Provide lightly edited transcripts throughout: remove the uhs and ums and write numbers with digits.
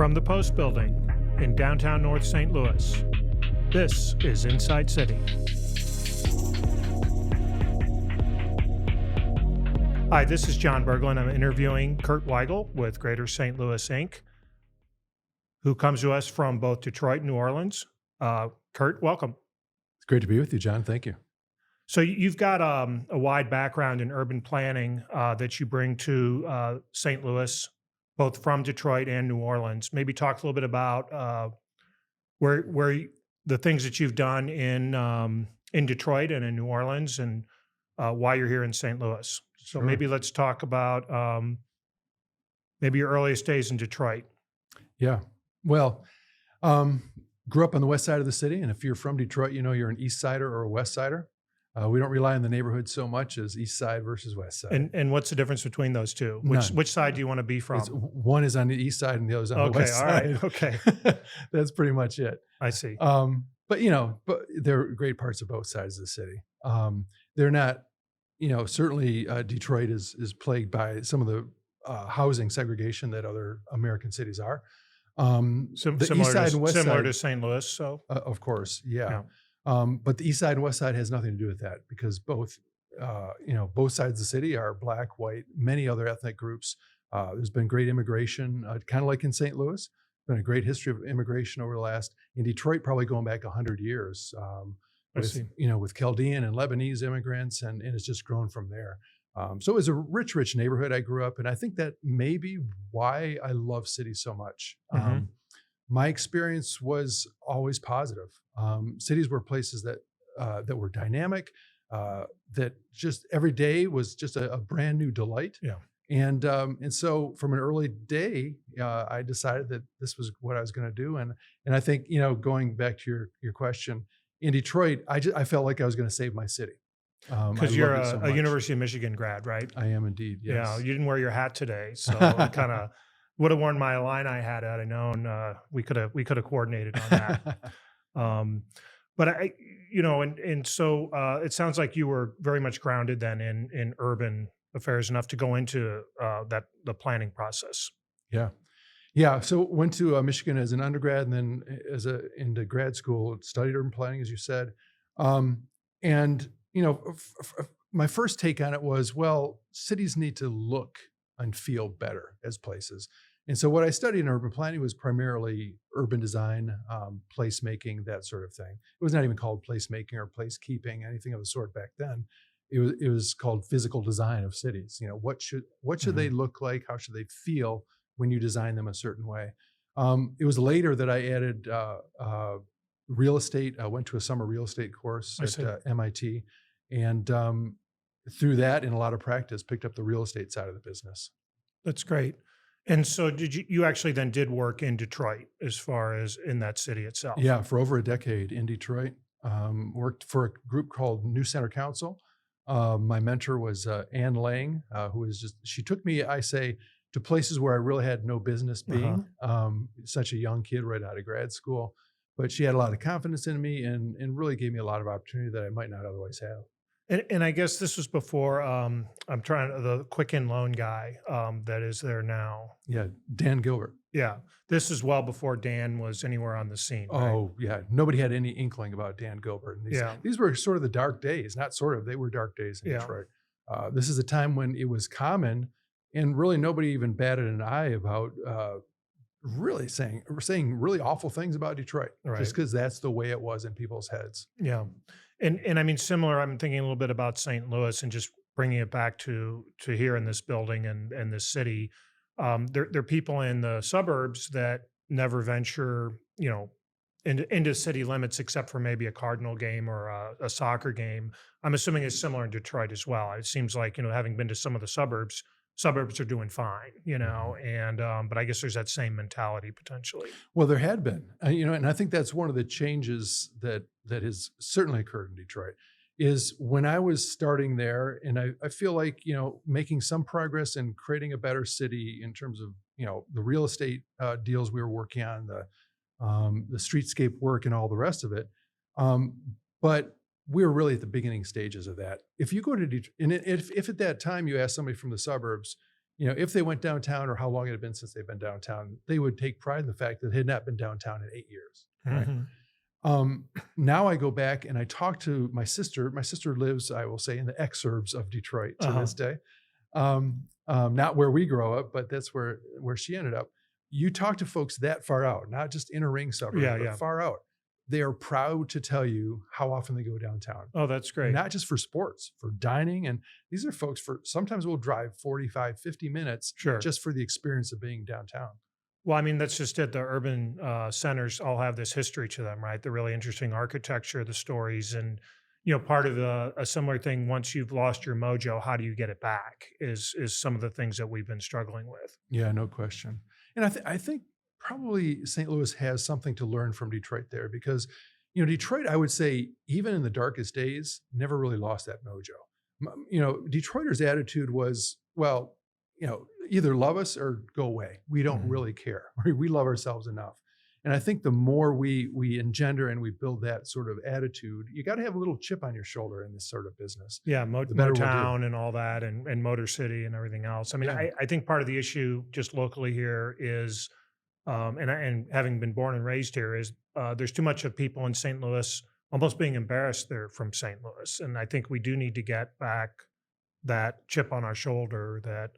From the Post Building in downtown North St. Louis, this is Inside City. Hi, this is John Berglund. I'm interviewing Kurt Weigle with Greater St. Louis, Inc., who comes to us from both Detroit and New Orleans. Kurt, welcome. It's great to be with you, John. Thank you. So you've got a wide background in urban planning that you bring to St. Louis, both from Detroit and New Orleans. Maybe talk a little bit about where the things that you've done in Detroit and in New Orleans, and why you're here in St. Louis. So Sure. maybe let's talk about maybe your earliest days in Detroit. Yeah. Well, grew up on the west side of the city, and if you're from Detroit, you know you're an East Sider or a West Sider. We don't rely on the neighborhood so much as East Side versus West Side. And what's the difference between those two? Which side do you want to be from? One is on the East Side and the other is on the West side. All right. Okay. That's pretty much it. I see. But there are great parts of both sides of the city. They're not, certainly Detroit is plagued by some of the housing segregation that other American cities are. The East Side and West similar Side, to St. Louis. So of course, yeah. But the East Side and West Side has nothing to do with that because both sides of the city are black, white, many other ethnic groups. There's been great immigration, kind of like in St. Louis. Been a great history of immigration over the last, in Detroit, probably going back 100 years. With Chaldean and Lebanese immigrants, and it's just grown from there. So it was a rich neighborhood I grew up in. I think that may be why I love cities so much. Mm-hmm. My experience was always positive. Cities were places that were dynamic, that just every day was just a brand new delight. Yeah. And so from an early day, I decided that this was what I was going to do. And I think, going back to your question, in Detroit, I felt like I was going to save my city. Because you're a University of Michigan grad, right? I am indeed, yes. Yeah, you didn't wear your hat today, so I kind of would have worn my Illini hat had I known. We could have coordinated on that. But so it sounds like you were very much grounded then in urban affairs enough to go into the planning process. Yeah. So went to Michigan as an undergrad, and then into grad school, studied urban planning, as you said. My first take on it was, well, cities need to look and feel better as places. And so what I studied in urban planning was primarily urban design, placemaking, that sort of thing. It was not even called placemaking or placekeeping, anything of the sort back then. It was called physical design of cities. What should Mm-hmm. they look like? How should they feel when you design them a certain way? It was later that I added real estate. I went to a summer real estate course at MIT, and through that, in a lot of practice, picked up the real estate side of the business. That's great. And so you actually then did work in Detroit as far as in that city itself? Yeah, for over a decade in Detroit. Worked for a group called New Center Council. My mentor was Ann Lang, she took me, I say, to places where I really had no business being. Such a young kid right out of grad school. But she had a lot of confidence in me and really gave me a lot of opportunity that I might not otherwise have. And I guess this was before the Quicken Loan guy that is there now. Yeah, Dan Gilbert. Yeah, this is well before Dan was anywhere on the scene. Right? Oh, yeah. Nobody had any inkling about Dan Gilbert. And these were sort of the dark days, they were dark days in Detroit. This is a time when it was common, and really nobody even batted an eye about really saying really awful things about Detroit, right? Just because that's the way it was in people's heads. Yeah. And I mean, similar, I'm thinking a little bit about St. Louis and just bringing it back to here in this building and this city. There are people in the suburbs that never venture, into city limits except for maybe a Cardinal game or a soccer game. I'm assuming it's similar in Detroit as well. It seems like, having been to some of the suburbs are doing fine, and but I guess there's that same mentality potentially. Well, there had been, and I think that's one of the changes that has certainly occurred in Detroit is when I was starting there, and I feel like, making some progress in creating a better city in terms of, the real estate deals we were working on, the streetscape work and all the rest of it. But we were really at the beginning stages of that. If you go to Detroit, and if at that time you ask somebody from the suburbs, if they went downtown or how long it had been since they've been downtown, they would take pride in the fact that they had not been downtown in 8 years. Right. Mhm. Now I go back and I talk to my sister. My sister lives, I will say, in the exurbs of Detroit to Uh-huh. this day. Not where we grow up, but that's where she ended up. You talk to folks that far out, not just inner ring suburbs, Yeah, but yeah. far out. They are proud to tell you how often they go downtown. Oh, that's And great. not just for sports, for dining. And these are folks for sometimes we'll drive 45, 50 minutes Sure. just for the experience of being downtown. Well, I mean, that's just it. The urban centers all have this history to them, right? The really interesting architecture, the stories, and part of a similar thing. Once you've lost your mojo, how do you get it back? Is some of the things that we've been struggling with. Yeah, no question. And I think probably St. Louis has something to learn from Detroit there because, Detroit, I would say, even in the darkest days, never really lost that mojo. Detroiters' attitude was, well, either love us or go away. We don't Mhm. really care. We love ourselves enough. And I think the more we engender and we build that sort of attitude, you got to have a little chip on your shoulder in this sort of business. Yeah, The better we'll do. Motown and all that, and Motor City and everything else. I mean, Yeah. I think part of the issue just locally here is, and having been born and raised here, is there's too much of people in St. Louis almost being embarrassed they're from St. Louis, and I think we do need to get back that chip on our shoulder that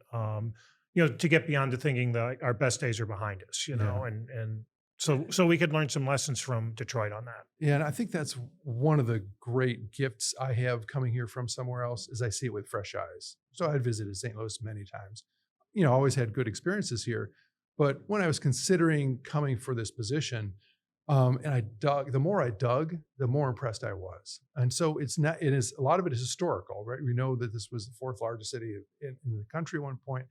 to get beyond to thinking that our best days are behind us, Yeah. and so we could learn some lessons from Detroit on that. Yeah, and I think that's one of the great gifts I have coming here from somewhere else is I see it with fresh eyes. So I had visited St. Louis many times. Always had good experiences here. But when I was considering coming for this position, and I dug, the more I dug, the more impressed I was. And so a lot of it is historical, right? We know that this was the fourth largest city in the country at one point.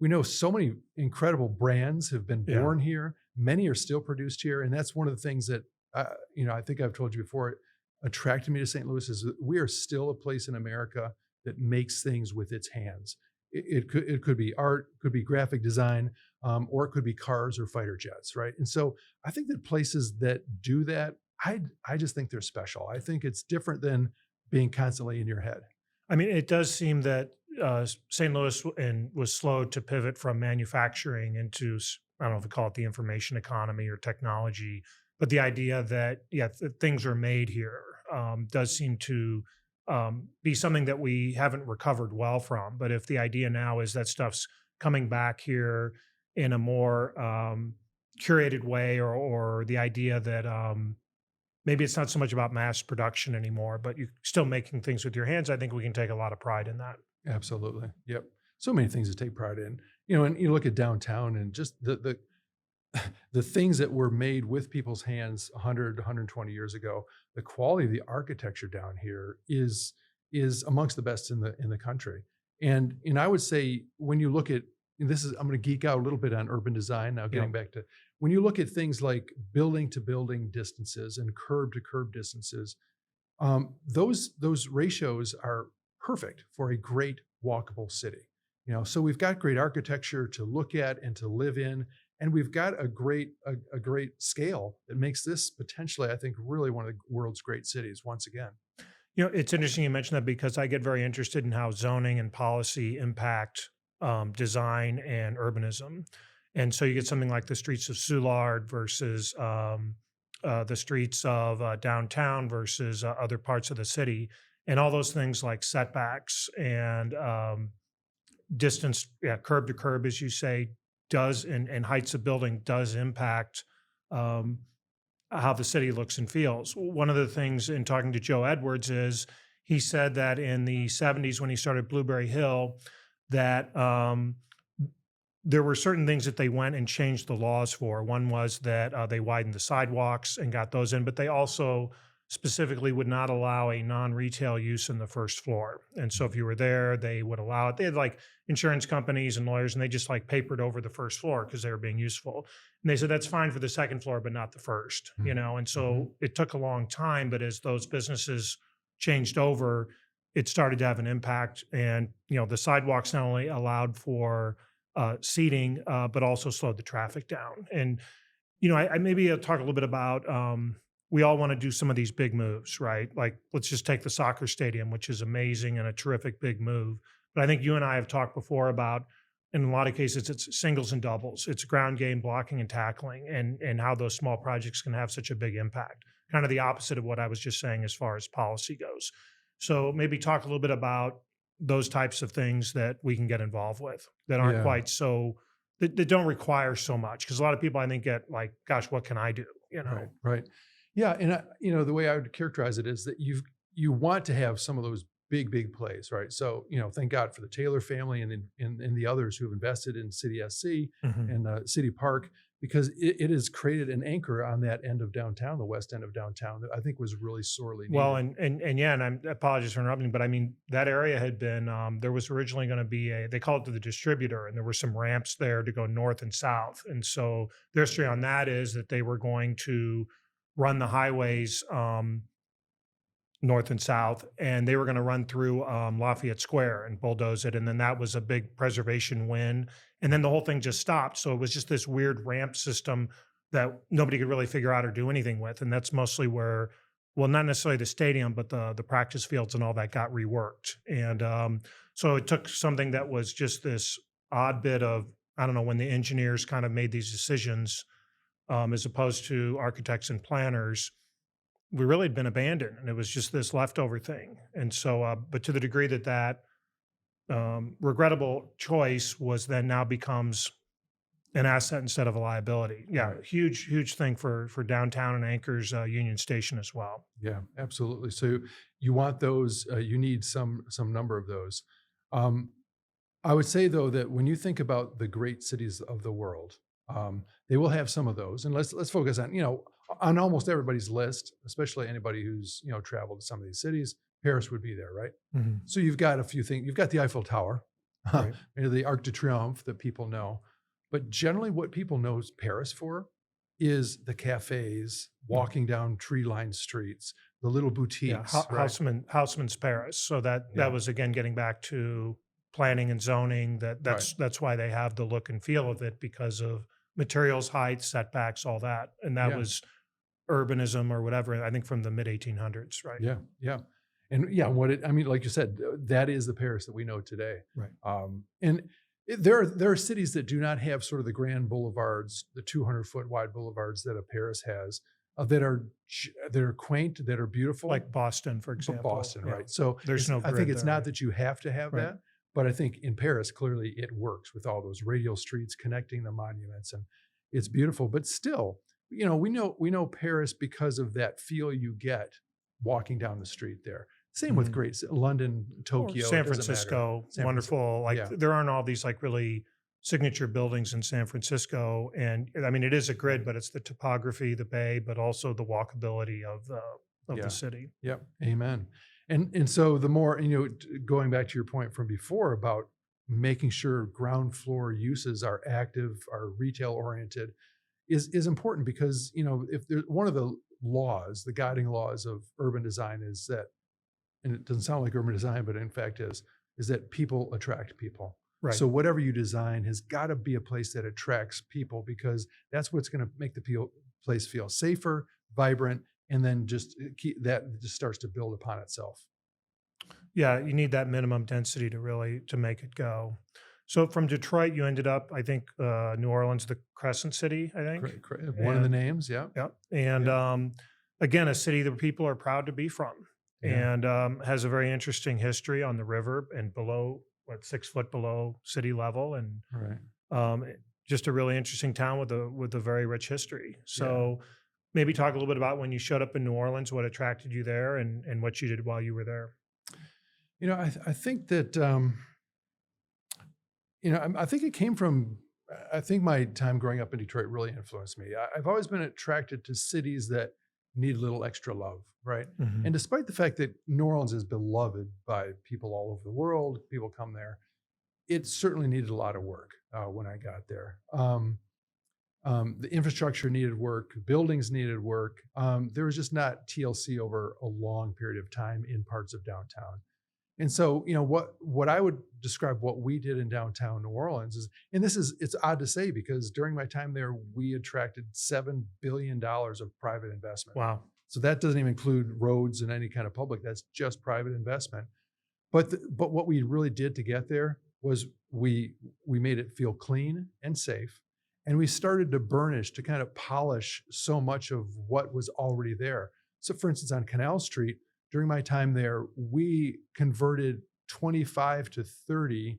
We know so many incredible brands have been Yeah. born here. Many are still produced here. And that's one of the things that, I think I've told you before, it attracted me to St. Louis is that we are still a place in America that makes things with its hands. It could be art, could be graphic design, or it could be cars or fighter jets, right? And so I think that places that do that, I just think they're special. I think it's different than being constantly in your head. I mean, it does seem that St. Louis was slow to pivot from manufacturing into I don't know if we call it the information economy or technology, but the idea that things are made here does seem to be something that we haven't recovered well from. But if the idea now is that stuff's coming back here in a more curated way, or the idea that maybe it's not so much about mass production anymore, but you're still making things with your hands, I think we can take a lot of pride in that. Absolutely. Yep. So many things to take pride in. And you look at downtown and just the things that were made with people's hands 100, 120 years ago, the quality of the architecture down here is amongst the best in the country. And I would say when you look at and this is I'm going to geek out a little bit on urban design now, getting back to when you look at things like building to building distances and curb to curb distances, those ratios are perfect for a great walkable city. So we've got great architecture to look at and to live in, and we've got a great scale that makes this potentially, I think, really one of the world's great cities once again. It's interesting you mentioned that because I get very interested in how zoning and policy impact design and urbanism. And so you get something like the streets of Soulard versus the streets of downtown versus other parts of the city. And all those things like setbacks and distance, curb to curb, as you say, and heights of building does impact um, how the city looks and feels. One of the things in talking to Joe Edwards is he said that in the 70s when he started Blueberry Hill, that there were certain things that they went and changed the laws for. One was that they widened the sidewalks and got those in, but they also specifically would not allow a non-retail use in the first floor. And so if you were there, they would allow it. They had like insurance companies and lawyers, and they just like papered over the first floor because they were being useful. And they said that's fine for the second floor, but not the first, And so it took a long time, but as those businesses changed over, it started to have an impact. And, the sidewalks not only allowed for seating, but also slowed the traffic down. And, I maybe talk a little bit about, we all want to do some of these big moves, right? Like, let's just take the soccer stadium, which is amazing and a terrific big move. But I think you and I have talked before about in a lot of cases, it's singles and doubles. It's ground game, blocking and tackling, and how those small projects can have such a big impact. Kind of the opposite of what I was just saying as far as policy goes. So maybe talk a little bit about those types of things that we can get involved with that aren't Yeah. quite so that don't require so much. Because a lot of people I think get like, gosh, what can I do? Right. Right. Yeah. And the way I would characterize it is that you want to have some of those big plays, right? So, thank God for the Taylor family and the others who have invested in City SC Mhm. and City Park, because it has created an anchor on that end of downtown, the west end of downtown, that I think was really sorely needed. Well, and yeah, and I apologize for interrupting, but I mean that area had been there was originally going to be they call it the Distributor, and there were some ramps there to go north and south, and so their history on that is that they were going to run the highways north and south, and they were going to run through Lafayette Square and bulldoze it, and then that was a big preservation win, and then the whole thing just stopped. So it was just this weird ramp system that nobody could really figure out or do anything with, and that's mostly where, well, not necessarily the stadium, but the practice fields and all that got reworked, and so it took something that was just this odd bit of I don't know when the engineers kind of made these decisions as opposed to architects and planners we really had been abandoned and it was just this leftover thing. And so, but to the degree that regrettable choice was then now becomes an asset instead of a liability. Yeah, Right. huge thing for downtown and anchors Union Station as well. Yeah, absolutely. So you want those, you need some number of those. Um, I would say though that when you think about the great cities of the world, they will have some of those. And let's focus on, on almost everybody's list, especially anybody who's, traveled to some of these cities, Paris would be there, right? Mhm. So you've got a few things. You've got the Eiffel Tower, Right. maybe the Arc de Triomphe that people know. But generally what people know Paris for is the cafes, walking down tree-lined streets, the little Yeah, boutiques, right? Houseman's Paris. So that Yeah. was again getting back to planning and zoning. Right. That's why they have the look and feel of it because of materials, height, setbacks, all that. And that Yeah. was urbanism or whatever. I think from the mid 1800s, right? Yeah, yeah. And yeah, I mean, like you said, that is the Paris that we know today. Right. There are cities that do not have sort of the grand boulevards, the 200-foot wide boulevards that a Paris has, that are quaint, that are beautiful. Like Boston, for example. Boston, Yeah. right? So There's no I think grid it's there, not right? that you have to have Right. that, but I think in Paris, clearly it works with all those radial streets connecting the monuments, and it's beautiful. But still, we know Paris because of that feel you get walking down the street there. Same with Mhm. great London, Or Tokyo, San it doesn't matter. Francisco, San wonderful. Like Yeah. there aren't all these like really signature buildings in San Francisco. And I mean, it is a grid, but it's the topography, the bay, but also the walkability of Yeah. the city. Yep. Amen. And so the more, going back to your point from before about making sure ground floor uses are active, are retail oriented is important because, if there's one of the laws, the guiding laws of urban design is that, and it doesn't sound like urban design, but in fact is that people attract people. Right. So whatever you design has got to be a place that attracts people because that's what's going to make the place feel safer, vibrant, and then just keep that just starts to build upon itself. Yeah, you need that minimum density to make it go. So from Detroit, you ended up, I think, New Orleans, the Crescent City, I think. One of the And names, yeah. yeah, and again, a city that people are proud to be from, Yeah. and has a very interesting history on the river and below 6 foot below city level, and Right. just a really interesting town with a very rich history. So maybe talk a little bit about when you showed up in New Orleans, what attracted you there, and what you did while you were there. I think that, I think it came from, I think my time growing up in Detroit really influenced me. I've always been attracted to cities that need a little extra love, right? Mhm. And despite the fact that New Orleans is beloved by people all over the world, people come there, it certainly needed a lot of work when I got there. The infrastructure needed work, buildings needed work. There was just not TLC over a long period of time in parts of downtown. And so, what I would describe what we did in downtown New Orleans is, and it's odd to say because during my time there, we attracted $7 billion of private investment. Wow. So that doesn't even include roads and any kind of public. That's just private investment. But what we really did to get there was we made it feel clean and safe, and we started to burnish, to kind of polish so much of what was already there. So, for instance, on Canal Street, during my time there, we converted 25 to 30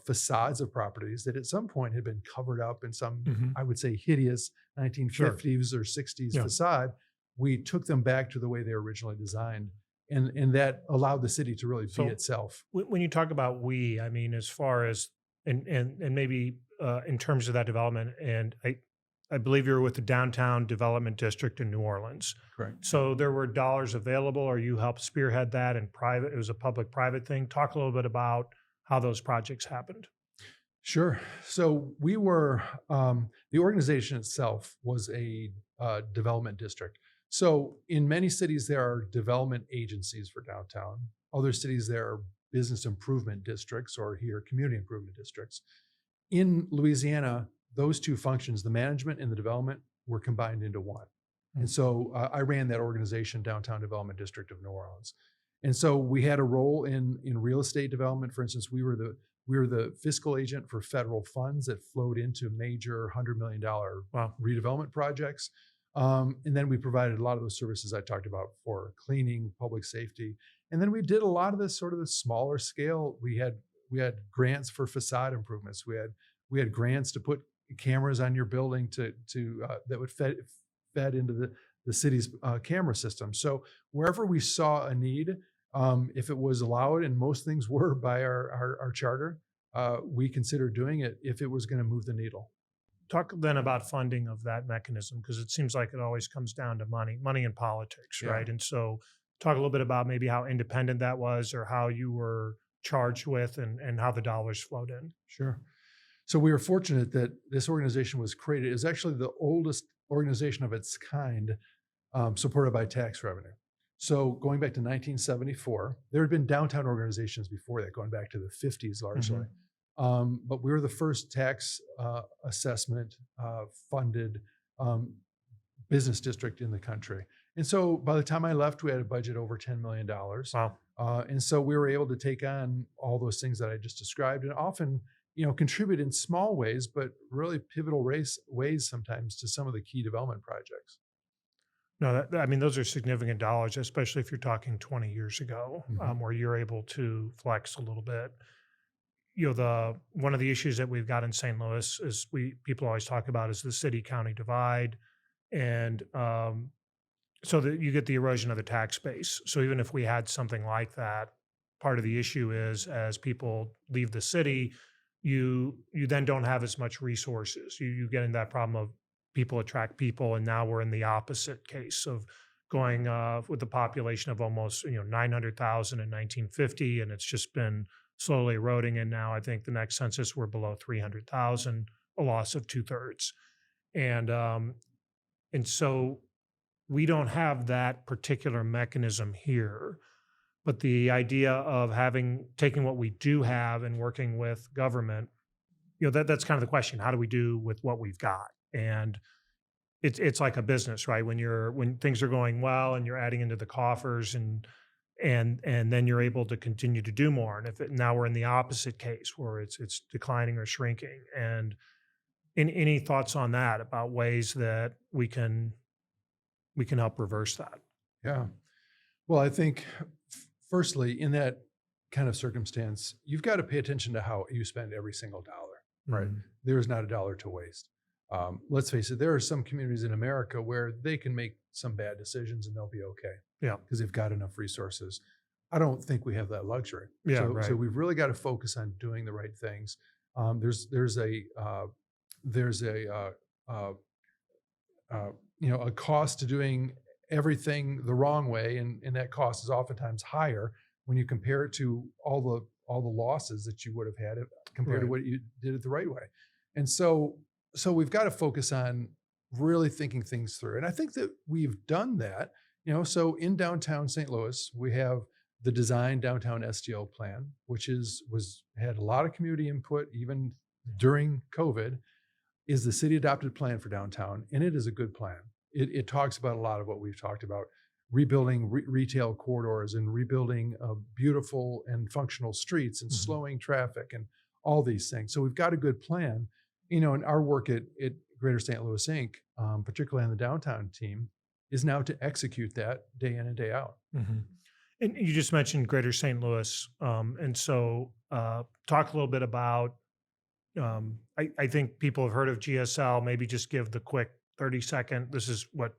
facades of properties that at some point had been covered up in some, Mhm. I would say, hideous Sure. 1950s or 60s Yeah. facade. We took them back to the way they were originally designed. And that allowed the city to really be So itself. when you talk about we, I mean, as far as and maybe in terms of that development, and I believe you were with the downtown development district in New Orleans. Correct. So there were dollars available, or you helped spearhead that in private. It was a public-private thing. Talk a little bit about how those projects happened. Sure. So we were, the organization itself was a development district. So in many cities, there are development agencies for downtown. Other cities, there are business improvement districts, or here, community improvement districts. In Louisiana, those two functions, the management and the development, were combined into one. Hmm. And so I ran that organization, Downtown Development District of New Orleans. And so we had a role in real estate development. For instance, we were the fiscal agent for federal funds that flowed into major $100 million Wow. redevelopment projects. And then we provided a lot of those services I talked about for cleaning, public safety. And then we did a lot of this sort of the smaller scale. We had grants for facade improvements. We had grants to put cameras on your building to that would fed into the city's camera system. So wherever we saw a need, if it was allowed, and most things were by our charter, we considered doing it if it was going to move the needle. Talk then about funding of that mechanism, because it seems like it always comes down to money in politics, Yeah. right? And so talk a little bit about maybe how independent that was, or how you were charged with, and how the dollars flowed in. Sure. So we were fortunate that this organization was created. It was actually the oldest organization of its kind, supported by tax revenue. So going back to 1974, there had been downtown organizations before that, going back to the 50s largely. But we were the first tax assessment funded business district in the country. And so by the time I left, we had a budget over $10 million. Wow. And so we were able to take on all those things that I just described, and often, contribute in small ways, but really pivotal ways sometimes to some of the key development projects. No, I mean, those are significant dollars, especially if you're talking 20 years ago, where you're able to flex a little bit. One of the issues that we've got in St. Louis is people always talk about is the city-county divide, and so that you get the erosion of the tax base. So even if we had something like that, part of the issue is as people leave the city, you then don't have as much resources. You get in that problem of people attract people, and now we're in the opposite case of going with a population of almost 900,000 in 1950, and it's just been slowly eroding. And now I think the next census we're below 300,000, a loss of 2/3, and so we don't have that particular mechanism here. But the idea of taking what we do have and working with government, that's kind of the question. How do we do with what we've got? And it's like a business, right? When things are going well and you're adding into the coffers, and then you're able to continue to do more. And now we're in the opposite case where it's declining or shrinking. And any thoughts on that, about ways that we can help reverse that? Yeah. Well, I think firstly, in that kind of circumstance, you've got to pay attention to how you spend every single dollar, right? Mhm. There is not a dollar to waste. Let's face it, there are some communities in America where they can make some bad decisions and they'll be okay. Yeah. Because they've got enough resources. I don't think we have that luxury. Yeah, So, right. so we've really got to focus on doing the right things. There's a cost to doing everything the wrong way, and that cost is oftentimes higher when you compare it to all the losses that you would have had compared to Right. what you did it the right way. And so we've got to focus on really thinking things through. And I think that we've done that. So in downtown St. Louis, we have the design downtown SDO plan, which had a lot of community input even during COVID, is the city adopted plan for downtown, and it is a good plan. It talks about a lot of what we've talked about: rebuilding retail corridors, and rebuilding beautiful and functional streets, and slowing traffic, and all these things. So we've got a good plan. And our work at Greater St. Louis Inc., particularly on the downtown team, is now to execute that day in and day out. Mhm. And you just mentioned Greater St. Louis, and so talk a little bit about. I think people have heard of GSL. Maybe just give the quick 30-second. This is what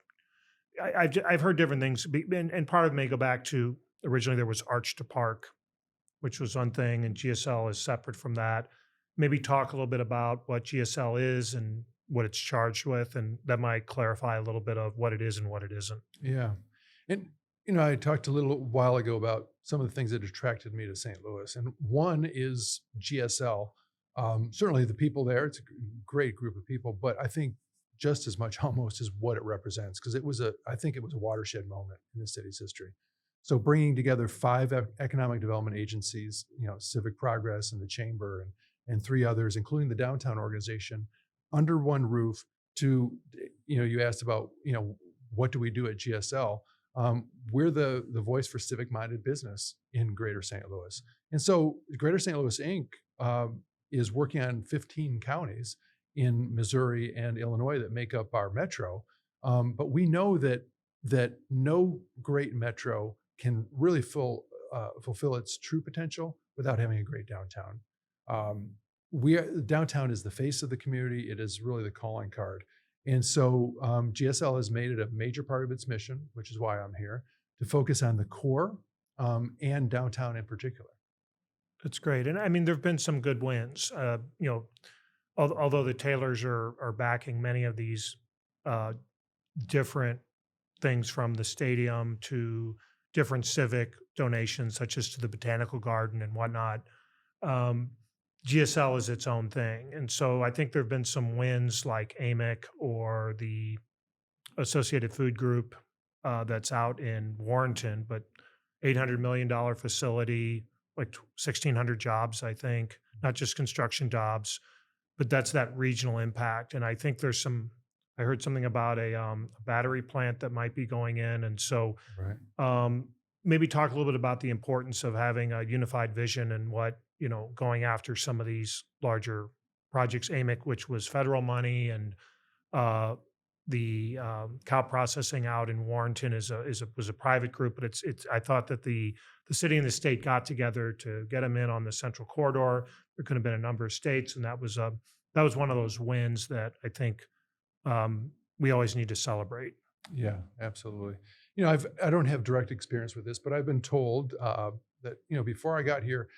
I've heard different things, and part of it may go back to originally there was Arch to Park, which was one thing, and GSL is separate from that. Maybe talk a little bit about what GSL is and what it's charged with, and that might clarify a little bit of what it is and what it isn't. Yeah. And, I talked a little while ago about some of the things that attracted me to St. Louis. And one is GSL. Certainly the people there, it's a great group of people, but I think just as much almost is what it represents, because I think it was a watershed moment in the city's history. So bringing together 5 economic development agencies, Civic Progress and the Chamber and 3 others, including the downtown organization, under one roof to, you asked about, what do we do at GSL? We're the voice for civic-minded business in Greater St. Louis. And so Greater St. Louis Inc. Is working on 15 counties in Missouri and Illinois that make up our metro. But we know that no great metro can really fulfill its true potential without having a great downtown. Downtown is the face of the community. It is really the calling card. And so GSL has made it a major part of its mission, which is why I'm here, to focus on the core and downtown in particular. That's great, and I mean there've been some good wins. Although the Taylors are backing many of these uh, different things, from the stadium to different civic donations, such as to the botanical garden and whatnot. Um, GSL is its own thing, and so I think there have been some wins like AMIC or the Associated Food Group that's out in Warrenton, but $800 million facility, like 1,600 jobs, I think, not just construction jobs, but that's that regional impact. And I think I heard something about a battery plant that might be going in. And so Right. maybe talk a little bit about the importance of having a unified vision and what, going after some of these larger projects, AMIC, which was federal money, and uh, the cow processing out in Warrenton was a private group, but it's. I thought that the city and the state got together to get them in on the central corridor. There could have been a number of states, and that was one of those wins that I think we always need to celebrate. Yeah, absolutely. I don't have direct experience with this, but I've been told that, before I got here,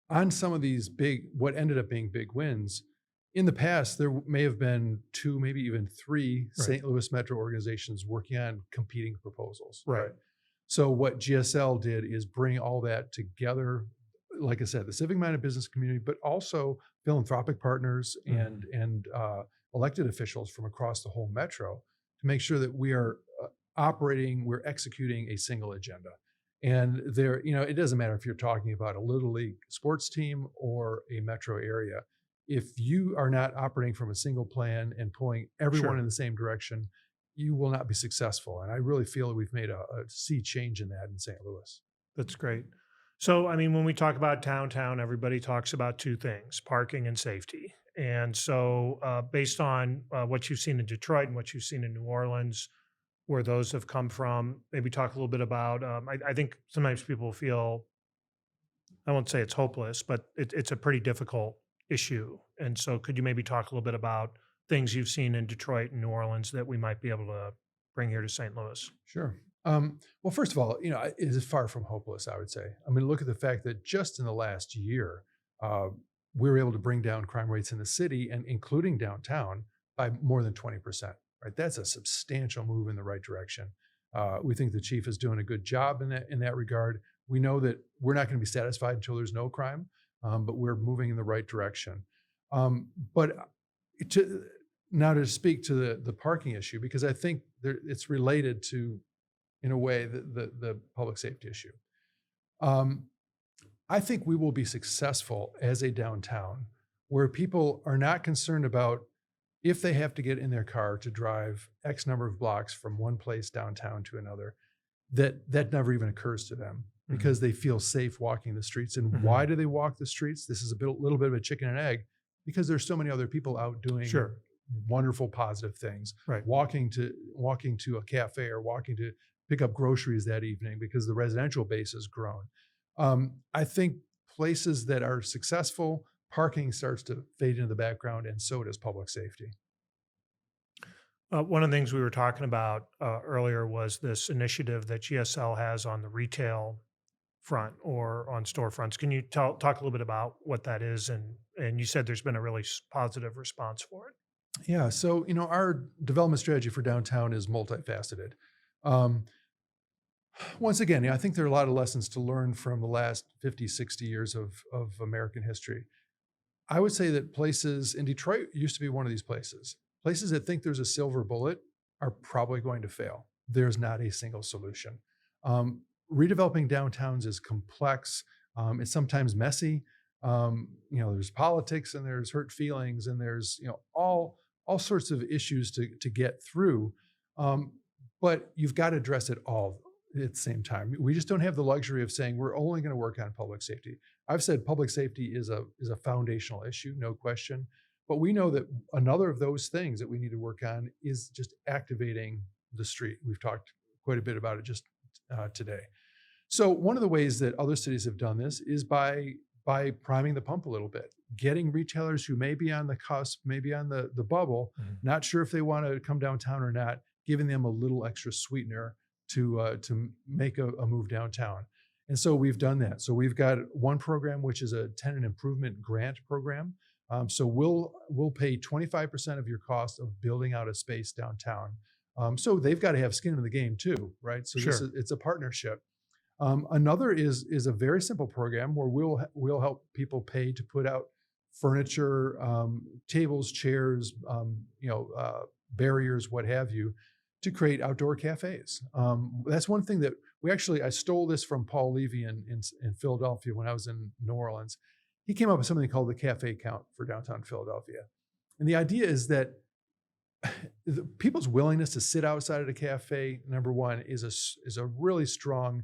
on some of these what ended up being big wins, in the past, there may have been 2, maybe even 3 Right. St. Louis metro organizations working on competing proposals. Right. So what GSL did is bring all that together, like I said, the civic-minded business community, but also philanthropic partners and elected officials from across the whole metro, to make sure that we are we're executing a single agenda. And it doesn't matter if you're talking about a little league sports team or a metro area. If you are not operating from a single plan and pulling everyone Sure. in the same direction, you will not be successful. And I really feel that we've made a sea change in that in St. Louis. That's great. So, I mean, when we talk about downtown, everybody talks about 2 things: parking and safety. And so, based on what you've seen in Detroit and what you've seen in New Orleans, where those have come from, maybe talk a little bit about. I think sometimes people feel, I won't say it's hopeless, but it's a pretty difficult issue. And so, could you maybe talk a little bit about things you've seen in Detroit and New Orleans that we might be able to bring here to St. Louis? Sure. Well, first of all, it is far from hopeless, I would say. I mean, look at the fact that just in the last year, we were able to bring down crime rates in the city, and including downtown, by more than 20%. Right? That's a substantial move in the right direction. We think the chief is doing a good job in that regard. We know that we're not going to be satisfied until there's no crime, but we're moving in the right direction. But to speak to the parking issue, because I think it's related to, in a way, the public safety issue. I think we will be successful as a downtown where people are not concerned about if they have to get in their car to drive X number of blocks from one place downtown to another, that never even occurs to them. because they feel safe walking the streets. And why do they walk the streets? This is little bit of a chicken and egg, because there's so many other people out doing Sure. wonderful, positive things. Right. Walking to a cafe or walking to pick up groceries that evening because the residential base has grown. I think places that are successful, parking starts to fade into the background, and so does public safety. One of the things we were talking about earlier was this initiative that GSL has on the retail front or on storefronts. Can you talk a little bit about what that is? And you said there's been a really positive response for it. Yeah. So, our development strategy for downtown is multifaceted. Um, Once again, I think there are a lot of lessons to learn from the last 50, 60 years of American history. I would say that places in Detroit used to be one of these places. Places that think there's a silver bullet are probably going to fail. There's not a single solution. Redeveloping downtowns is complex. It's sometimes messy. There's politics and there's hurt feelings and there's all sorts of issues to get through. But you've got to address it all at the same time. We just don't have the luxury of saying we're only going to work on public safety. I've said public safety is a foundational issue, no question. But we know that another of those things that we need to work on is just activating the street. We've talked quite a bit about it just today. So one of the ways that other cities have done this is by priming the pump a little bit, getting retailers who may be on the cusp, maybe on the bubble, not sure if they want to come downtown or not, giving them a little extra sweetener to make a move downtown. And so we've done that. So we've got one program, which is a tenant improvement grant program. So we'll pay 25% of your cost of building out a space downtown. So they've got to have skin in the game too, right? So Sure. it's a partnership. Another is a very simple program where we'll help people pay to put out furniture, tables, chairs, barriers, what have you, to create outdoor cafes. That's one thing that I stole this from Paul Levy in Philadelphia when I was in New Orleans. He came up with something called the Cafe Count for downtown Philadelphia. And the idea is that people's willingness to sit outside of the cafe, number one, is a really strong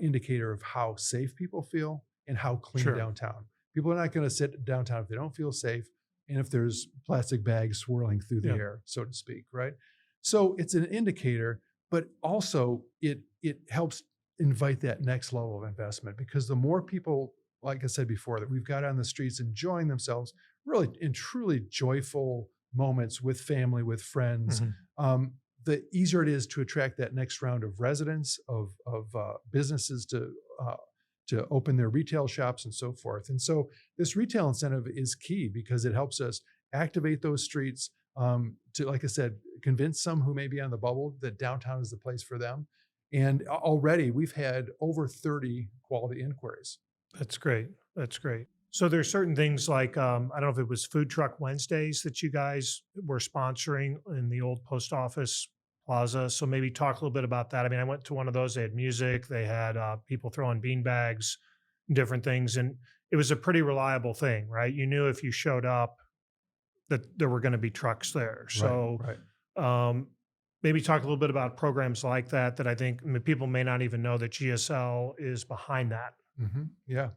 indicator of how safe people feel and how clean Sure. downtown. People are not going to sit downtown if they don't feel safe and if there's plastic bags swirling through the Yeah. air, so to speak, right? So it's an indicator, but also it helps invite that next level of investment, because the more people, like I said before, that we've got on the streets enjoying themselves really in truly joyful moments with family, with friends, the easier it is to attract that next round of residents, of businesses to open their retail shops and so forth. And so this retail incentive is key because it helps us activate those streets, to, like I said, convince some who may be on the bubble that downtown is the place for them. And already we've had over 30 quality inquiries. That's great. That's great. So there's certain things like, I don't know if it was Food Truck Wednesdays that you guys were sponsoring in the old post office plaza. So maybe talk a little bit about that. I mean, I went to one of those. They had music. They had people throwing bean bags, different things. And it was a pretty reliable thing, right? You knew if you showed up that there were going to be trucks there. So Right. maybe talk a little bit about programs like that, that I think people may not even know that GSL is behind that. Yeah.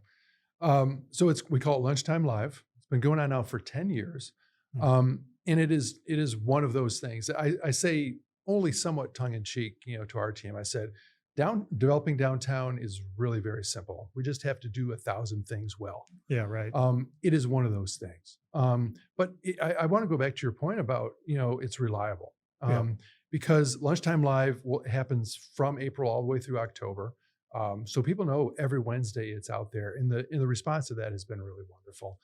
So we call it Lunchtime Live. It's been going on now for 10 years. Mhm. And it is one of those things. I say only somewhat tongue in cheek, to our team. I said, developing downtown is really very simple. We just have to do 1,000 things well. Yeah, right. It is one of those things. But I want to go back to your point about, it's reliable. Yeah. Because Lunchtime Live happens from April all the way through October. So people know every Wednesday it's out there, and the response to that has been really wonderful.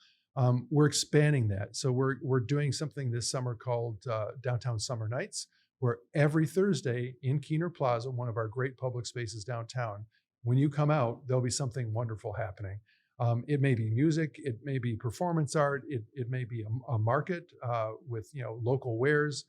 We're expanding that. So we're doing something this summer called Downtown Summer Nights, where every Thursday in Keener Plaza, one of our great public spaces downtown, when you come out, there'll be something wonderful happening. It may be music, it may be performance art, it may be a market with local wares.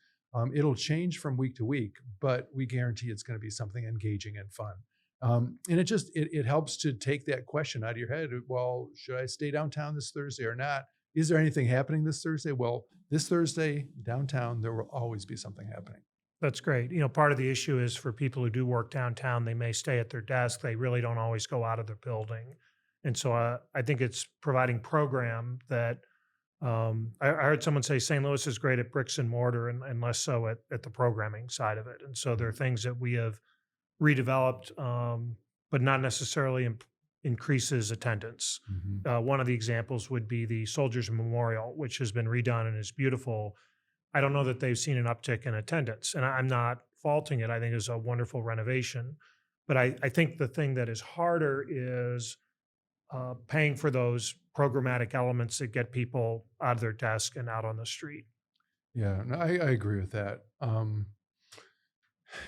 It'll change from week to week, but we guarantee it's going to be something engaging and fun. And it helps to take that question out of your head. Well, should I stay downtown this Thursday or not? Is there anything happening this Thursday? Well, this Thursday downtown, there will always be something happening. That's great. Part of the issue is for people who do work downtown, they may stay at their desk. They really don't always go out of their building. And so I think it's providing program that I heard someone say St. Louis is great at bricks and mortar and less so at the programming side of it. And so there are things that we have redeveloped, but not necessarily increases attendance. Mhm. One of the examples would be the Soldiers Memorial, which has been redone and is beautiful. I don't know that they've seen an uptick in attendance, and I'm not faulting it. I think it's a wonderful renovation. But I think the thing that is harder is paying for those programmatic elements that get people out of their desk and out on the street. Yeah, no, I agree with that. And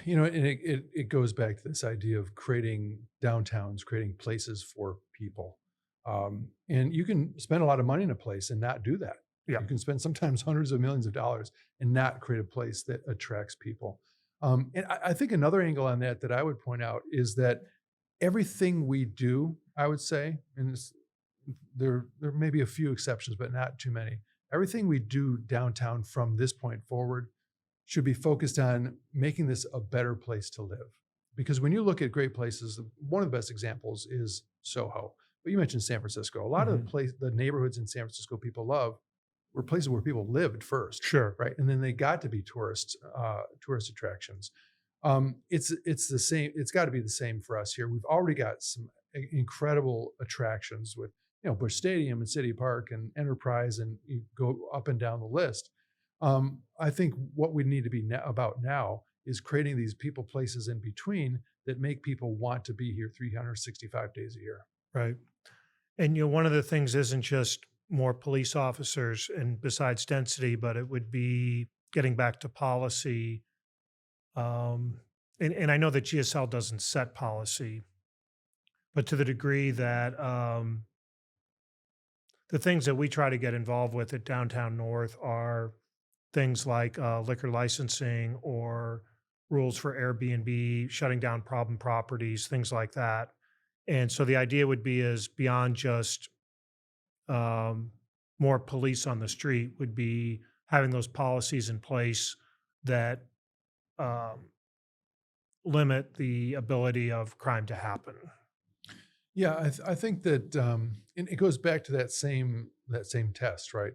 it goes back to this idea of creating downtowns, creating places for people. And you can spend a lot of money in a place and not do that. Yeah. You can spend sometimes hundreds of millions of dollars and not create a place that attracts people. And I think another angle on that I would point out is that everything we do, I would say, and there may be a few exceptions, but not too many. Everything we do downtown from this point forward should be focused on making this a better place to live. Because when you look at great places, one of the best examples is Soho. But you mentioned San Francisco. A lot of the neighborhoods in San Francisco people love were places where people lived first, Sure. right? And then they got to be tourist attractions. It's the same. It's got to be the same for us here. We've already got some incredible attractions with Busch Stadium and City Park and Enterprise, and you go up and down the list. I think what we need to be about now is creating these people places in between that make people want to be here 365 days a year. Right. And one of the things isn't just more police officers and besides density, but it would be getting back to policy. And I know that GSL doesn't set policy, but to the degree that the things that we try to get involved with at Downtown North are things like liquor licensing or rules for Airbnb, shutting down problem properties, things like that. And so the idea would be is beyond just more police on the street would be having those policies in place that um, limit the ability of crime to happen. Yeah, I think that and it goes back to that same test, right?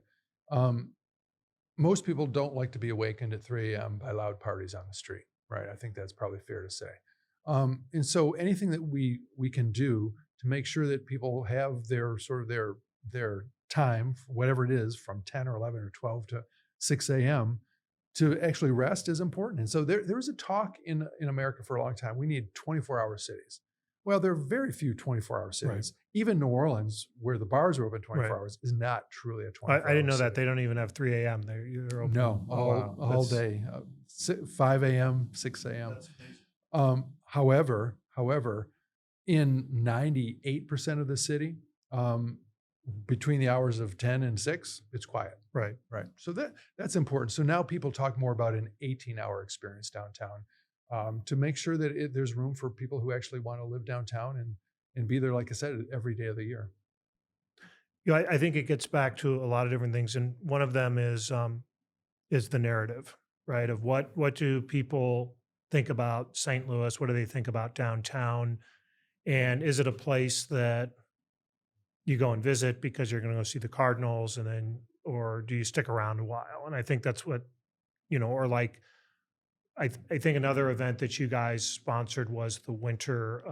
Um, Most people don't like to be awakened at 3 a.m. by loud parties on the street, right? I think that's probably fair to say. And so anything that we can do to make sure that people have their sort of their time, whatever it is, from 10 or 11 or 12 to 6 a.m. to actually rest is important. And so there was a talk in America for a long time. We need 24-hour cities. Well, there are very few 24-hour cities. Right. Even New Orleans, where the bars are open 24 hours, is not truly a 24-hour I didn't know city. that. They don't even have 3 a.m. They're open. No, all day, 5 a.m., 6 a.m. However, in 98% of the city, between the hours of 10 and 6, it's quiet. Right. So that's important. So now people talk more about an 18-hour experience downtown. To make sure that there's room for people who actually want to live downtown and be there, like I said, every day of the year. I think it gets back to a lot of different things, and one of them is the narrative, right? Of what do people think about St. Louis? What do they think about downtown? And is it a place that you go and visit because you're going to go see the Cardinals, and then, or do you stick around a while? And I think that's what, or like. I think another event that you guys sponsored was the Winter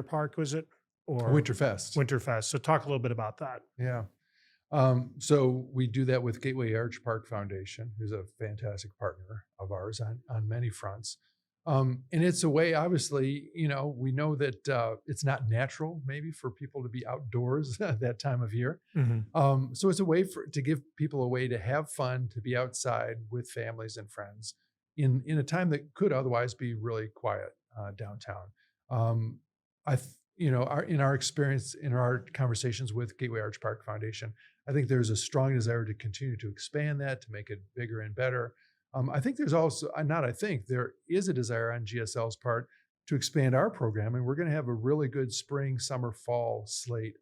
Park, was it? Or Winterfest. Winterfest. So talk a little bit about that. Yeah. So we do that with Gateway Arch Park Foundation, who's a fantastic partner of ours on many fronts. And it's a way, obviously, we know that it's not natural maybe for people to be outdoors at that time of year. Mm-hmm. So it's a way to give people a way to have fun, to be outside with families and friends in a time that could otherwise be really quiet downtown. In our experience, in our conversations with Gateway Arch Park Foundation, I think there's a strong desire to continue to expand that, to make it bigger and better. I think there's also, there is a desire on GSL's part to expand our program, and we're going to have a really good spring, summer, fall slate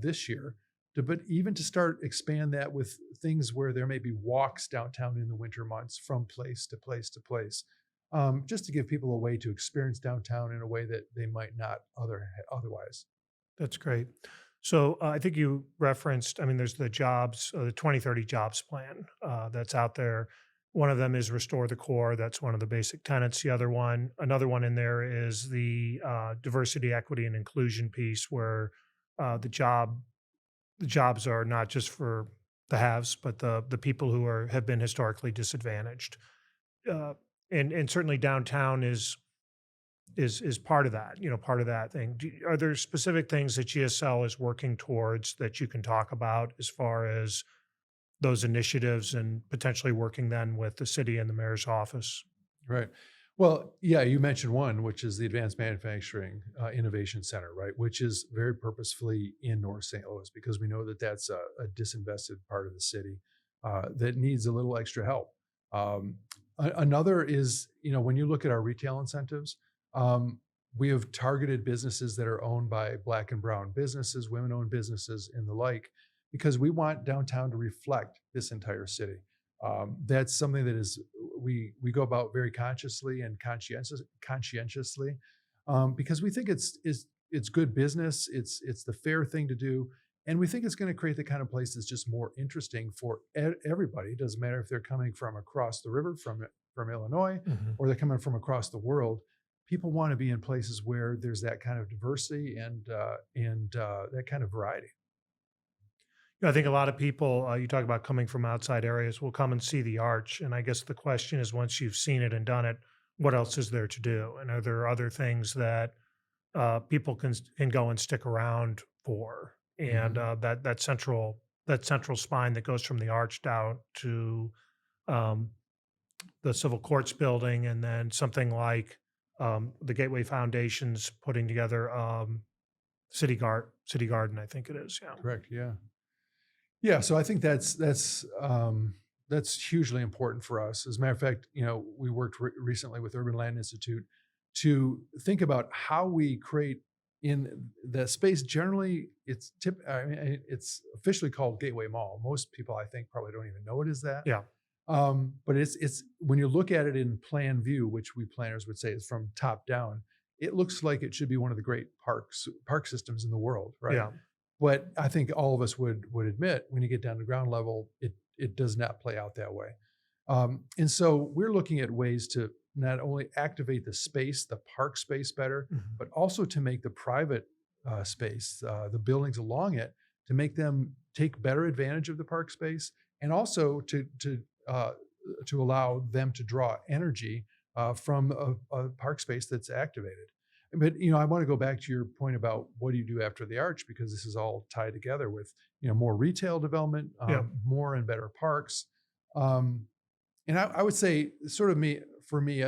this year but even to start expand that with things where there may be walks downtown in the winter months from place to place to place, just to give people a way to experience downtown in a way that they might not otherwise. That's great. So I think you referenced, I mean, there's the jobs, the 2030 jobs plan that's out there. One of them is restore the core. That's one of the basic tenets. The other one, another one in there is the diversity, equity, and inclusion piece, where the jobs are not just for the haves, but the people who have been historically disadvantaged. Uh, and certainly downtown is part of that, part of that thing. Are there specific things that GSL is working towards that you can talk about as far as those initiatives and potentially working then with the city and the mayor's office? Right. Well, yeah, you mentioned one, which is the Advanced Manufacturing Innovation Center, right? Which is very purposefully in North St. Louis because we know that that's a disinvested part of the city that needs a little extra help. Um, Another is, when you look at our retail incentives, um, we have targeted businesses that are owned by Black and Brown businesses, women-owned businesses, and the like, because we want downtown to reflect this entire city. That's something that is we go about very consciously and conscientiously, because we think it's good business. It's the fair thing to do, and we think it's going to create the kind of place that's just more interesting for everybody. It doesn't matter if they're coming from across the river from Illinois Mhm. or they're coming from across the world. People want to be in places where there's that kind of diversity and that kind of variety. I think a lot of people, you talk about coming from outside areas, will come and see the arch. And I guess the question is, once you've seen it and done it, what else is there to do? And are there other things that people can go and stick around for? And Mhm. that central spine that goes from the arch down to um, the civil courts building, and then something like the Gateway Foundation's putting together City Garden, I think it is. Yeah. Correct. Yeah. Yeah, so I think that's hugely important for us. As a matter of fact, we worked recently with Urban Land Institute to think about how we create in the space. Generally, I mean, it's officially called Gateway Mall. Most people, I think, probably don't even know it is that. Yeah. But it's when you look at it in plan view, which we planners would say is from top down, it looks like it should be one of the great park systems in the world, right? Yeah. But I think all of us would admit when you get down to ground level, it does not play out that way. And so we're looking at ways to not only activate the space, the park space better, Mhm. but also to make the private space, the buildings along it, to make them take better advantage of the park space, and also uh, to allow them to draw energy from a park space that's activated. But I want to go back to your point about what do you do after the arch, because this is all tied together with more retail development, Yeah. more and better parks. Um, and I would say, sort of for me,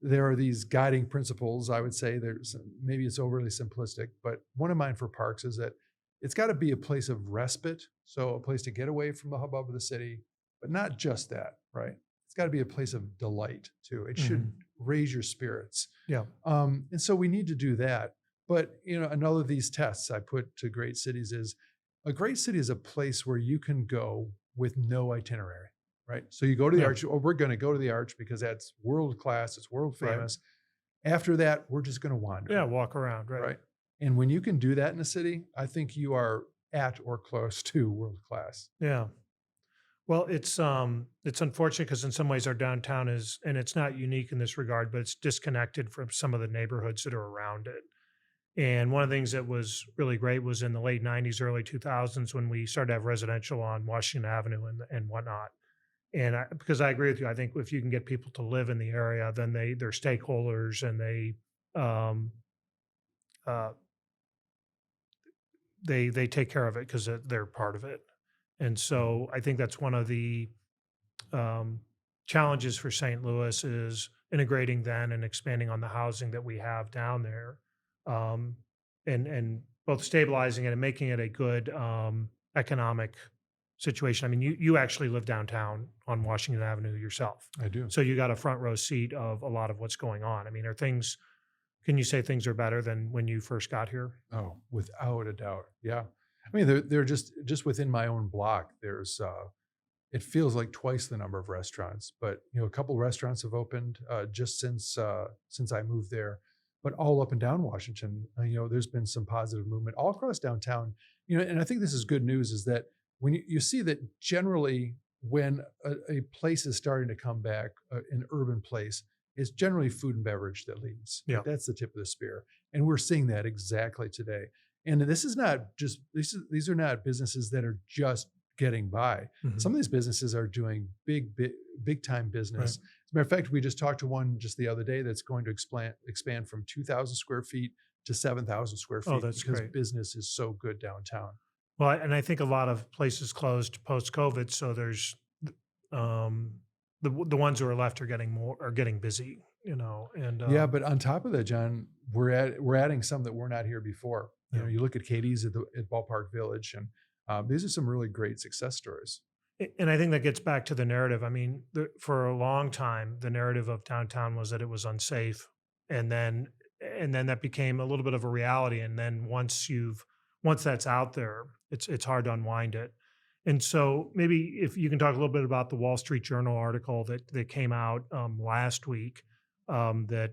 there are these guiding principles. I would say maybe it's overly simplistic, but one of mine for parks is that it's got to be a place of respite, so a place to get away from the hubbub of the city, but not just that, right? It's got to be a place of delight too. It should Mhm. raise your spirits, Yeah. and so we need to do that. But another of these tests I put to great cities is a great city is a place where you can go with no itinerary, right? So you go to the Yeah. arch. Oh, we're going to go to the arch because that's world class. It's world Right. famous. After that, we're just going to wander, Yeah. Walk around. Right. right? And when you can do that in a city, I think you are at or close to world class. Yeah. Well, it's unfortunate because in some ways our downtown is, and it's not unique in this regard, but it's disconnected from some of the neighborhoods that are around it. And one of the things that was really great was in the late '90s, early 2000s when we started to have residential on Washington Avenue and whatnot. And because I agree with you, I think if you can get people to live in the area, then they're stakeholders, and um, uh, they take care of it because they're part of it. And so I think that's one of the um, challenges for St. Louis is integrating then and expanding on the housing that we have down there, um, and both stabilizing it and making it a good economic situation. I mean, you actually live downtown on Washington Avenue yourself, I do. so you got a front row seat of a lot of what's going on. I mean, are things? Can you say things are better than when you first got here? Oh, without a doubt. Yeah. I mean, they're just within my own block. There's it feels like twice the number of restaurants, but a couple restaurants have opened just since I moved there. But all up and down Washington, there's been some positive movement all across downtown. And I think this is good news is that when you see that generally when a place is starting to come back, an urban place, it's generally food and beverage that leads. Yeah. That's the tip of the spear, and we're seeing that exactly today. And this is not just these are not businesses that are just getting by. Mhm. Some of these businesses are doing big time business. Right. As a matter of fact, we just talked to one just the other day that's going to expand from 2,000 square feet to 7,000 square feet Oh, that's because great. business is so good downtown. Well, and I think a lot of places closed post-COVID, so there's um, the ones who are left are getting busy, and Yeah, but on top of that, John, we're adding some that were not here before. Yeah. You look at Katie's at Ballpark Village, and these are some really great success stories. And I think that gets back to the narrative. I mean, for a long time, the narrative of downtown was that it was unsafe, and then that became a little bit of a reality. And then once that's out there, it's hard to unwind it. And so maybe if you can talk a little bit about the Wall Street Journal article that came out last week that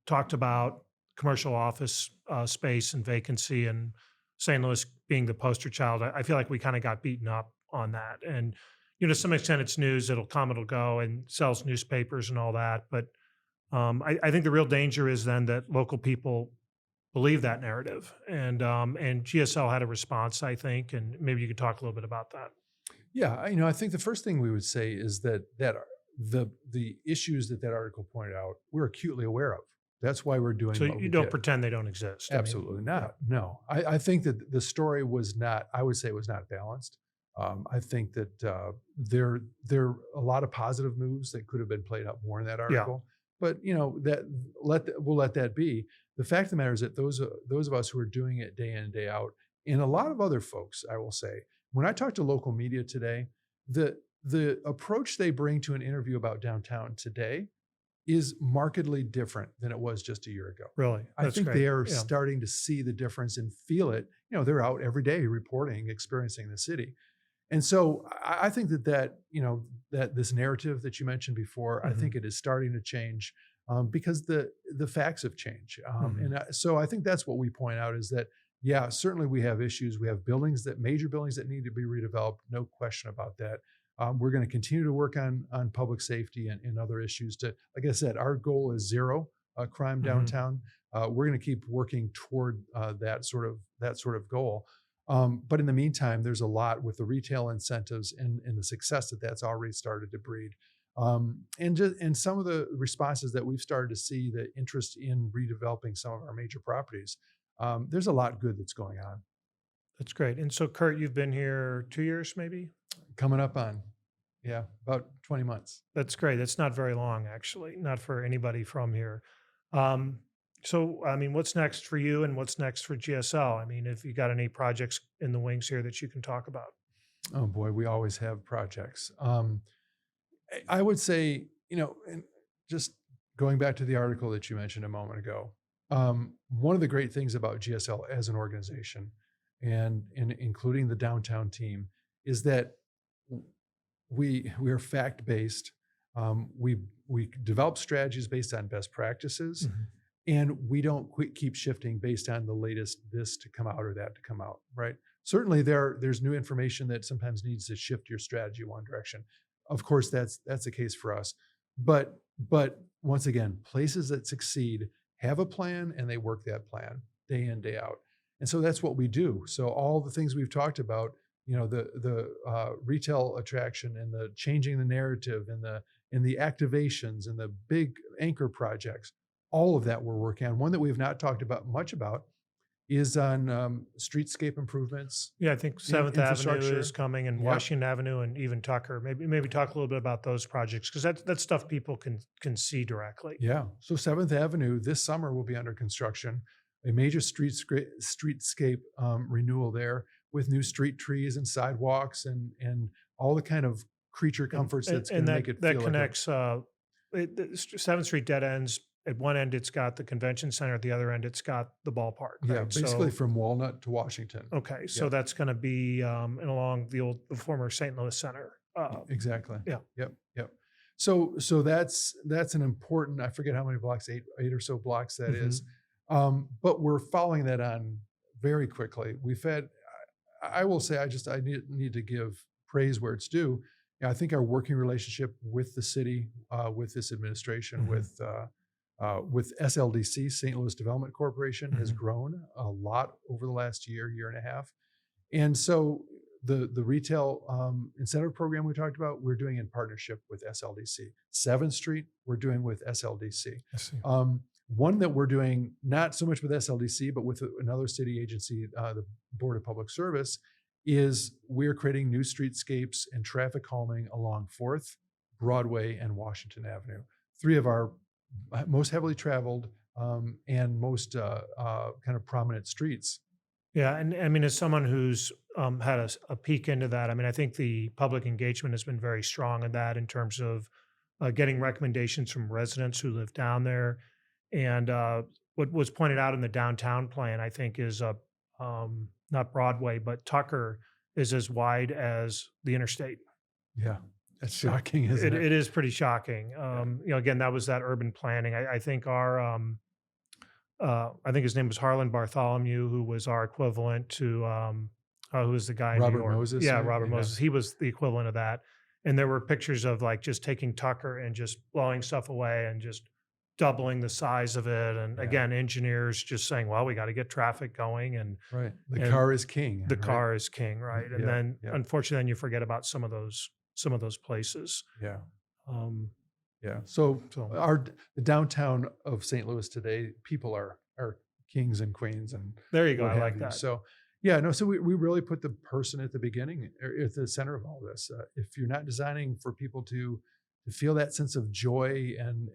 talked about commercial office space and vacancy, and St. Louis being the poster child. I feel like we kind of got beaten up on that. And, to some extent it's news, it'll come, it'll go, and sells newspapers and all that. But I think the real danger is then that local people believe that narrative. And GSL had a response, I think, and maybe you could talk a little bit about that. Yeah, I think the first thing we would say is that the issues that article pointed out, we're acutely aware of. That's why we're doing. So what you we don't did. pretend they don't exist. I mean, Absolutely not. No, I think that the story was not. I would say it was not balanced. I think that there are a lot of positive moves that could have been played out more in that article. But we'll let that be. The fact of the matter is that those of us who are doing it day in and day out, and a lot of other folks, I will say, when I talk to local media today, the approach they bring to an interview about downtown today is markedly different than it was just a year ago. Really? I That's think great. they are Yeah. starting to see the difference and feel it. They're out every day reporting, experiencing the city. And so I think that this narrative that you mentioned before, I Mhm. think it is starting to change because the facts have changed. Mhm. So I think that's what we point out is that, yeah, certainly we have issues. We have major buildings that need to be redeveloped. No question about that. We're going to continue to work on public safety and other issues. Like I said, our goal is zero crime Mhm. downtown. We're going to keep working toward that sort of goal. But in the meantime, there's a lot with the retail incentives and the success that's already started to breed. And some of the responses that we've started to see, the interest in redeveloping some of our major properties. There's a lot good that's going on. That's great. And so, Kurt, you've been here 2 years, maybe? Coming up on, yeah, about 20 months. That's great. That's not very long, actually, not for anybody from here. Um, so, I mean, what's next for you and what's next for GSL? I mean, if you got any projects in the wings here that you can talk about. Oh boy, we always have projects. I would say, and just going back to the article that you mentioned a moment ago, one of the great things about GSL as an organization and including the downtown team is that we are fact based. We develop strategies based on best practices, Mhm. and we don't keep shifting based on the latest this to come out or that to come out. Right? Certainly, there's new information that sometimes needs to shift your strategy one direction. Of course, that's the case for us. But once again, places that succeed have a plan and they work that plan day in, day out. And so that's what we do. So all the things we've talked about, the retail attraction and the changing the narrative and the activations and the big anchor projects, all of that we're working on. One that we've not talked about much about is on streetscape improvements. Yeah, I think Seventh Avenue infrastructure. is coming, and Yep. Washington Avenue, and even Tucker. Maybe talk a little bit about those projects, because that's stuff people can see directly. Yeah. So 7th Avenue this summer will be under construction, a major streetscape renewal there with new street trees and sidewalks and all the kind of creature comforts that's going to make it that feel connects. 7th Street dead ends at one end it's got the convention center, at the other end it's got the ballpark, Yeah, right? basically So, from Walnut to Washington. okay, so Yep, that's going to be and along the former St. Louis Center. exactly. Yeah. Yep, yep. So that's an important. I forget how many blocks, eight or so blocks that Mhm. is. But we're following that on very quickly. We've had. I will say, I need to give praise where it's due. I think our working relationship with the city, with this administration, Mhm. with SLDC, St. Louis Development Corporation, has Mhm. grown a lot over the last year and a half. And so the retail incentive program we talked about, we're doing in partnership with SLDC. 7th Street, we're doing with SLDC. I see. One that we're doing not so much with SLDC, but with another city agency, the Board of Public Service, is we're creating new streetscapes and traffic calming along 4th, Broadway, and Washington Avenue. 3 of our most heavily traveled and most kind of prominent streets. Yeah, and I mean, as someone who's had a peek into that, I mean, I think the public engagement has been very strong in that in terms of getting recommendations from residents who live down there. And what was pointed out in the downtown plan, I think, is not Broadway, but Tucker is as wide as the interstate. Yeah, that's shocking, isn't it? It is pretty shocking. Yeah. Again, that was that urban planning. I think I think his name was Harlan Bartholomew, who was our equivalent to who was the guy in New Robert York? Moses, Yeah, you mean? Robert Yeah. Moses. He was the equivalent of that. And there were pictures of like just taking Tucker and just blowing stuff away and just doubling the size of it. And Yeah. again, engineers just saying, well, we got to get traffic going Right. The and car is king, the right? car is king, right? And Yeah. then Yeah. unfortunately then you forget about some of those places. Yeah. Um, Yeah. So so the downtown of St. Louis today, people are kings and queens and there you go. what I have like you. that. So yeah, no. So we really put the person at the beginning, or at the center of all this. If you're not designing for people to feel that sense of joy and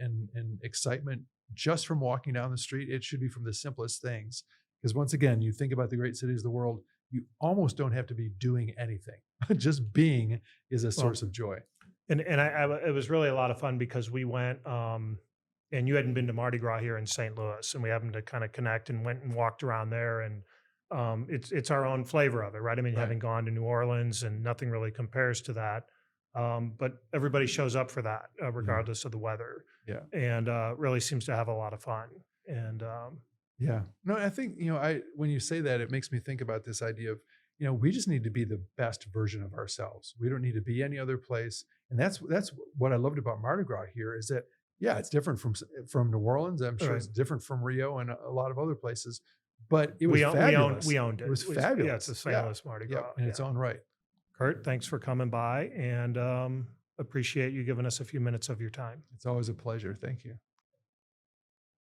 excitement just from walking down the street, it should be from the simplest things. Because once again, you think about the great cities of the world, you almost don't have to be doing anything. Just being is a Well, source of joy. and it was really a lot of fun because we went, and you hadn't been to Mardi Gras here in St. Louis, and we happened to kind of connect and went and walked around there, and it's our own flavor of it, right? I mean, Right. having gone to New Orleans, and nothing really compares to that. But everybody shows up for that, regardless of the weather, Yeah. and really seems to have a lot of fun. And Yeah. No, I think, when you say that, it makes me think about this idea of, we just need to be the best version of ourselves. We don't need to be any other place. And that's what I loved about Mardi Gras here is that, yeah, it's different from New Orleans. I'm sure Right. it's different from Rio and a lot of other places, but it was we own, fabulous. we owned it. It was Yeah, fabulous. it's the St. Yeah. Louis Mardi Yeah. Gras. In Yeah. its own right. Kurt, thanks for coming by, and appreciate you giving us a few minutes of your time. It's always a pleasure. Thank you.